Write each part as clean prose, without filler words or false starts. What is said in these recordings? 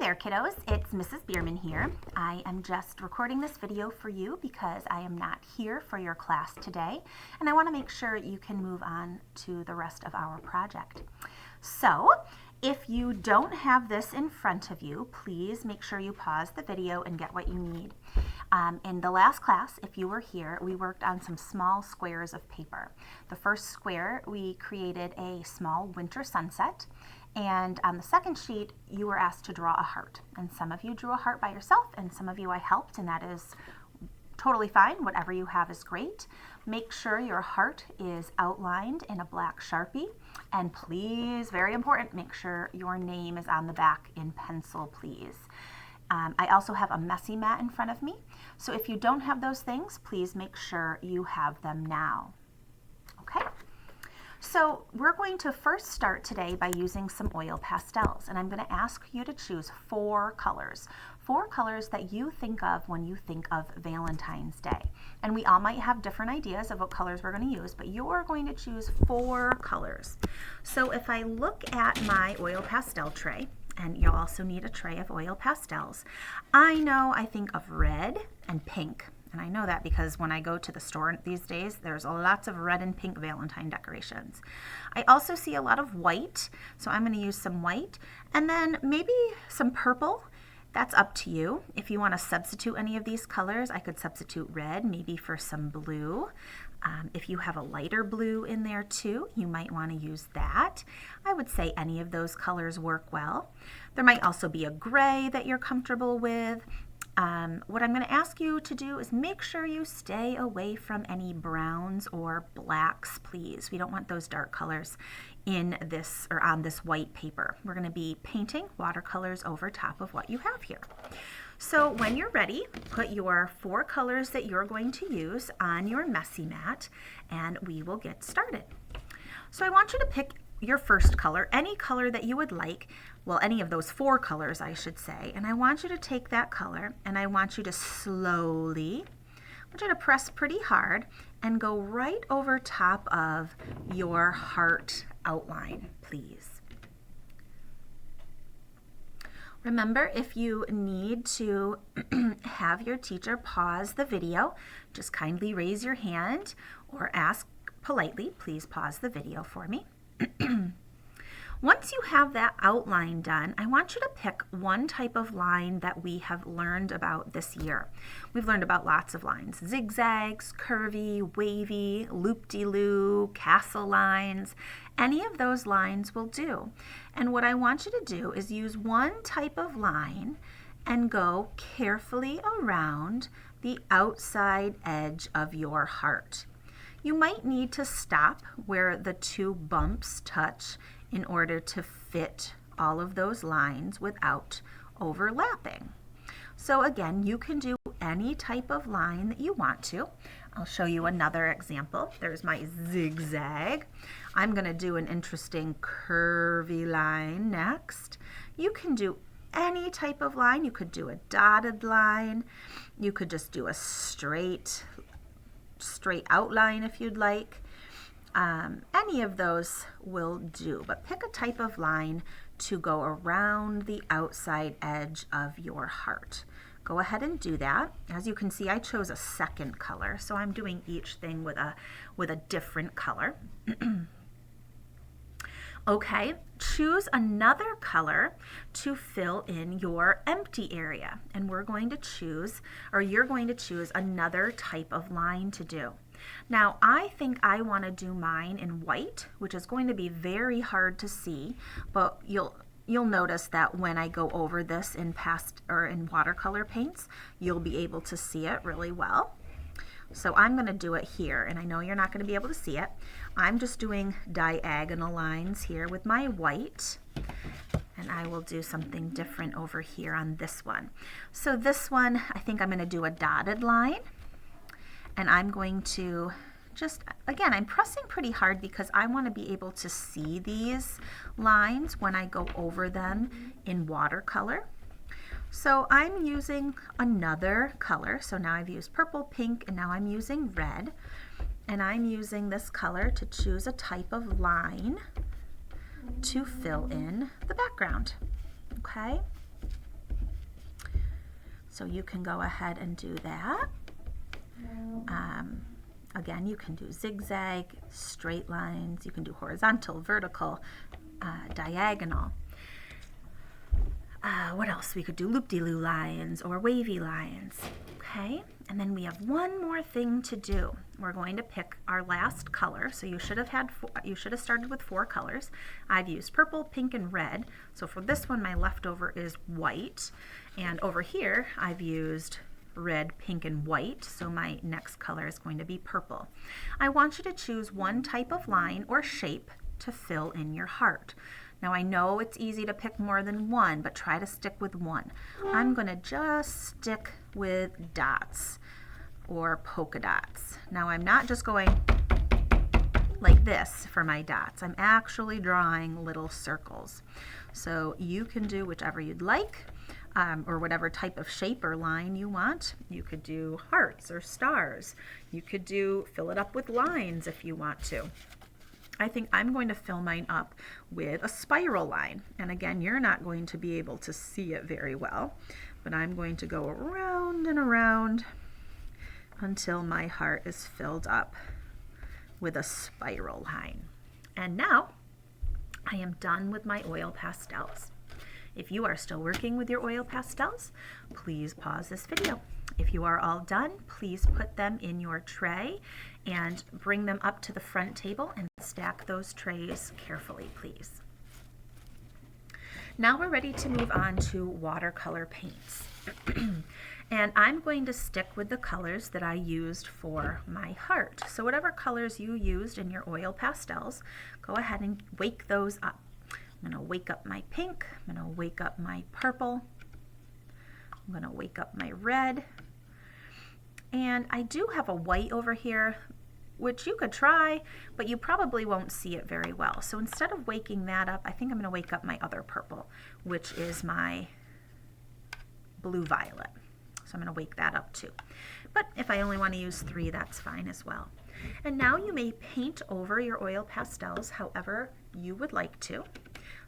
there, kiddos. It's Mrs. Bierman here. I am just recording this video for you because I am not here for your class today, and I want to make sure you can move on to the rest of our project. So, if you don't have this in front of you, please make sure you pause the video and get what you need. In the last class, if you were here, we worked on some small squares of paper. The first square, we created a small winter sunset. And on the second sheet, you were asked to draw a heart. And some of you drew a heart by yourself, and some of you I helped, and that is totally fine. Whatever you have is great. Make sure your heart is outlined in a black Sharpie. And please, very important, make sure your name is on the back in pencil, please. I also have a messy mat in front of me. So if you don't have those things, please make sure you have them now. Okay? So we're going to first start today by using some oil pastels, and I'm going to ask you to choose four colors that you think of when you think of Valentine's Day. And we all might have different ideas of what colors we're going to use, but you're going to choose four colors. So if I look at my oil pastel tray, and you'll also need a tray of oil pastels, I think of red and pink. And I know that because when I go to the store these days, there's lots of red and pink Valentine decorations. I also see a lot of white, so I'm going to use some white. And then maybe some purple. That's up to you. If you want to substitute any of these colors, I could substitute red, maybe for some blue. If you have a lighter blue in there too, you might want to use that. I would say any of those colors work well. There might also be a gray that you're comfortable with. What I'm going to ask you to do is make sure you stay away from any browns or blacks, please. We don't want those dark colors in this or on this white paper. We're going to be painting watercolors over top of what you have here. So when you're ready, put your four colors that you're going to use on your messy mat, and we will get started. So I want you to pick your first color, any color that you would like, well, any of those four colors, I should say, and I want you to take that color and I want you to slowly, I want you to press pretty hard and go right over top of your heart outline, please. Remember, if you need to have your teacher pause the video, just kindly raise your hand or ask politely, please pause the video for me. Once you have that outline done, I want you to pick one type of line that we have learned about this year. We've learned about lots of lines: zigzags, curvy, wavy, loop-de-loo, castle lines. Any of those lines will do. And what I want you to do is use one type of line and go carefully around the outside edge of your heart. You might need to stop where the two bumps touch in order to fit all of those lines without overlapping. So again, you can do any type of line that you want to. I'll show you another example. There's my zigzag. I'm going to do an interesting curvy line next. You can do any type of line. You could do a dotted line. You could just do a straight outline if you'd like. Any of those will do, but pick a type of line to go around the outside edge of your heart. Go ahead and do that. As you can see, I chose a second color, so I'm doing each thing with a different color. Okay, choose another color to fill in your empty area, and you're going to choose another type of line to do. Now, I think I want to do mine in white, which is going to be very hard to see, but you'll notice that when I go over this in watercolor paints, you'll be able to see it really well. So I'm going to do it here, and I know you're not going to be able to see it. I'm just doing diagonal lines here with my white, and I will do something different over here on this one. So this one, I think I'm going to do a dotted line, and I'm going to again, I'm pressing pretty hard because I want to be able to see these lines when I go over them in watercolor. So I'm using another color. So now I've used purple, pink, and now I'm using red. And I'm using this color to choose a type of line to fill in the background. Okay? So you can go ahead and do that. Again, you can do zigzag, straight lines, you can do horizontal, vertical, diagonal. What else? We could do loop-de-loo lines or wavy lines. Okay, and then we have one more thing to do. We're going to pick our last color. So you should have started with 4 colors. I've used purple, pink, and red. So for this one, my leftover is white. And over here, I've used red, pink, and white. So my next color is going to be purple. I want you to choose one type of line or shape to fill in your heart. Now I know it's easy to pick more than one, but try to stick with one. I'm going to just stick with dots or polka dots. Now I'm not just going like this for my dots. I'm actually drawing little circles. So you can do whichever you'd like, or whatever type of shape or line you want. You could do hearts or stars. You could fill it up with lines if you want to. I think I'm going to fill mine up with a spiral line. And again, you're not going to be able to see it very well, but I'm going to go around and around until my heart is filled up with a spiral line. And now I am done with my oil pastels. If you are still working with your oil pastels, please pause this video. If you are all done, please put them in your tray and bring them up to the front table and stack those trays carefully, please. Now we're ready to move on to watercolor paints. And I'm going to stick with the colors that I used for my heart. So whatever colors you used in your oil pastels, go ahead and wake those up. I'm going to wake up my pink, I'm going to wake up my purple, I'm going to wake up my red, and I do have a white over here, which you could try, but you probably won't see it very well. So instead of waking that up, I think I'm going to wake up my other purple, which is my blue violet. So I'm going to wake that up too. But if I only want to use 3, that's fine as well. And now you may paint over your oil pastels however you would like to.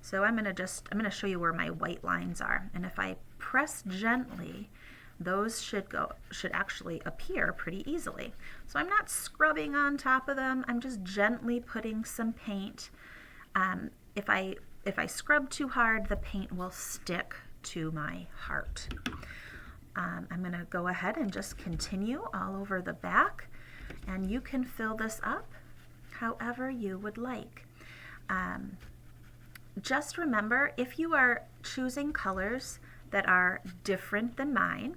So I'm going to show you where my white lines are. And if I press gently, those should actually appear pretty easily. So I'm not scrubbing on top of them. I'm just gently putting some paint. If I scrub too hard, the paint will stick to my heart. I'm going to go ahead and just continue all over the back, and you can fill this up however you would like. Just remember, if you are choosing colors that are different than mine,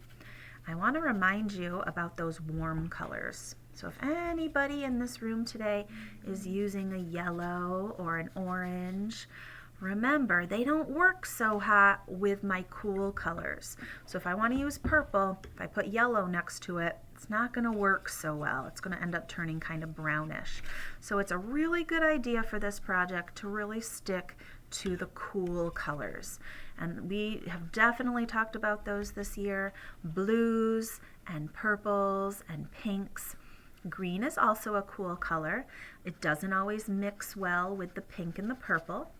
I want to remind you about those warm colors. So if anybody in this room today is using a yellow or an orange, remember, they don't work so hot with my cool colors. So if I want to use purple, if I put yellow next to it, it's not going to work so well. It's going to end up turning kind of brownish. So it's a really good idea for this project to really stick to the cool colors. And we have definitely talked about those this year. Blues and purples and pinks. Green is also a cool color. It doesn't always mix well with the pink and the purple,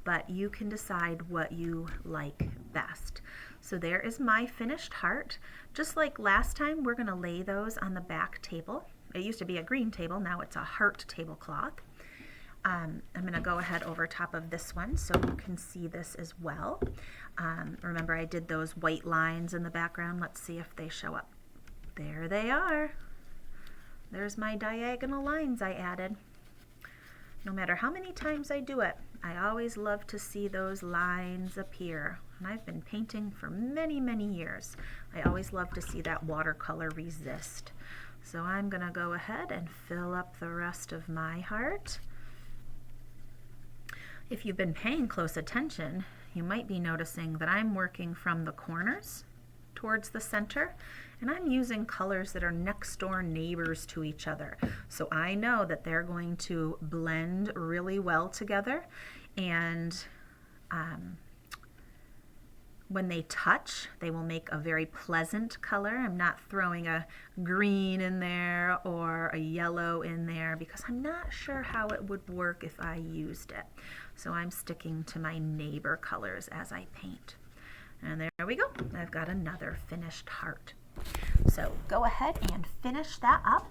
but you can decide what you like best. So there is my finished heart. Just like last time, we're going to lay those on the back table. It used to be a green table, now it's a heart tablecloth. I'm going to go ahead over top of this one so you can see this as well. Remember, I did those white lines in the background. Let's see if they show up. There they are. There's my diagonal lines I added. No matter how many times I do it, I always love to see those lines appear. And I've been painting for many, many years. I always love to see that watercolor resist. So I'm going to go ahead and fill up the rest of my heart. If you've been paying close attention, you might be noticing that I'm working from the corners towards the center, and I'm using colors that are next door neighbors to each other. So I know that they're going to blend really well together, and when they touch, they will make a very pleasant color. I'm not throwing a green in there or a yellow in there because I'm not sure how it would work if I used it. So I'm sticking to my neighbor colors as I paint. And there we go. I've got another finished heart. So go ahead and finish that up.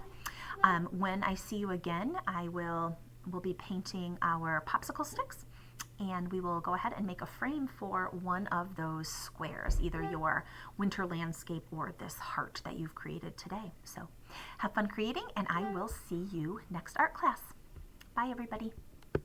When I see you again, we'll be painting our popsicle sticks, and we will go ahead and make a frame for one of those squares, either your winter landscape or this heart that you've created today. So have fun creating, and I will see you next art class. Bye, everybody.